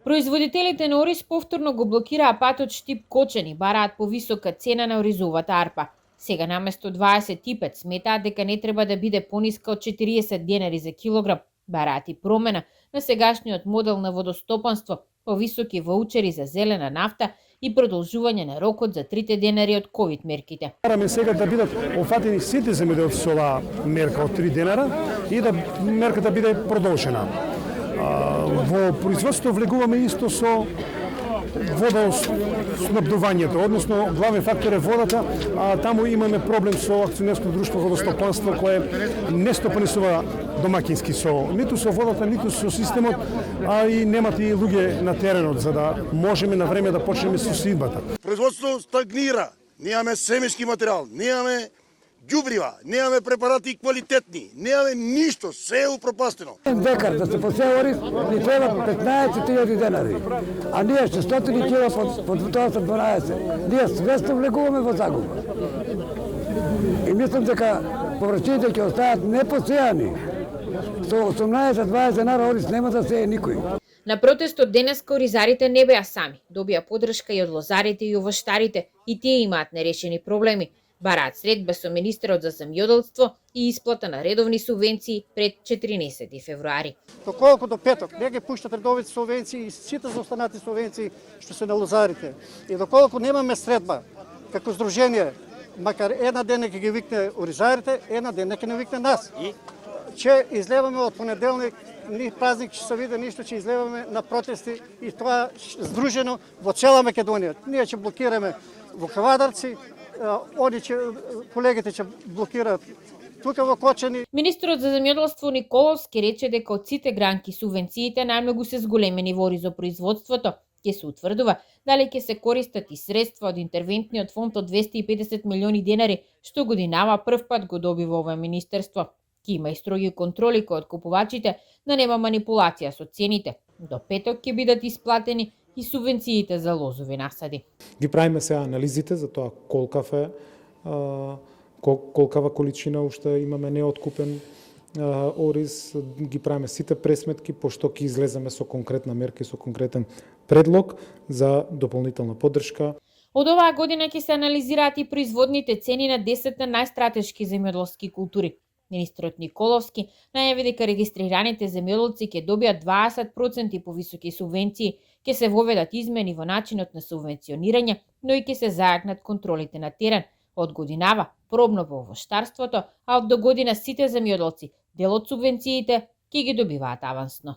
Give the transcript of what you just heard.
Производителите на ориз повторно го блокираа патот Штип Кочани, бараат повисока цена на оризовата арпа. Сега наместо 25 сметаат дека не треба да биде пониска од 40 денари за килограм. Бараат и промена на сегашниот модел на водостопанство, повисоки ваучери за зелена нафта и продолжување на рокот за 3 денари од ковид мерките. Бараме сега да бидат офатени сите земјоделци со оваа мерка од 3 денара и да мерката биде продолжена. Во производството влегуваме исто со водоснабдувањето, односно главен фактор е водата, а таму имаме проблем со акционерско друштво водостопанство кое не стопанисува домакински со ниту со водата, ниту со системот, а и немат и луѓе на теренот за да можеме на време да почнеме со сидбата. Производството стагнира, немаме семешки материјал, немаме ѓубрива, немаме препарати квалитетни, немаме ништо, се е упропастено. Декар да се посее ориз ни треба 15.000 денари, а ние 600 кила под тоа са 12. Ние свесно влегуваме во загуба. И мислам дека поврачите ќе остават непосејани. Со 18-20 денара ориз нема да сее никој. На протестот денеска оризарите не беа сами, добија поддршка и од лозарите и овоштарите, и тие имаат нерешени проблеми. Бараат средба со министерот за земјоделство и исплата на редовни субвенции пред 14 февруари. Доколку до петок не ги пуштат редовите субвенции и сите заостанати субвенции што се на лозарите, и доколку немаме средба како здружение, макар една ден ќе ги викне оризарите, една ден ќе не викне нас. Че излеваме од понеделник, ни празник ќе се види ништо, че излеваме на протести и тоа здружено во цела Македонија. Ние ќе блокираме во Кавадарци, колегите ќе блокираат тука во Кочани. Министерот за земјоделство Николовски рече дека од сите гранки субвенциите најмногу се зголемени во оризопроизводството. Ќе се утврдува дали ќе се користат и средства од интервентниот фонд од 250 милиони денари, што годинава прв пат го добива ова министерство. Ке има и строги контроли кои од купувачите да нема манипулација со цените. До петок ќе бидат исплатени и субвенциите за лозови насади. Ги правиме сега анализите за тоа колкава количина уште имаме неоткупен ориз, ги правиме сите пресметки, пошто ќе излеземе со конкретна мерка и со конкретен предлог за дополнителна поддршка. Од оваа година ќе се анализираат и производните цени на 10 најстратешки земјоделски култури. Министерот Николовски најави дека регистрираните земјоделци ќе добијат 20% повисоки субвенции, ќе се воведат измени во начинот на субвенционирање, но и ќе се зајакнат контролите на терен. Од годинава пробно во овоштарството, а од до година сите земјоделци дел од субвенциите ќе ги добиваат авансно.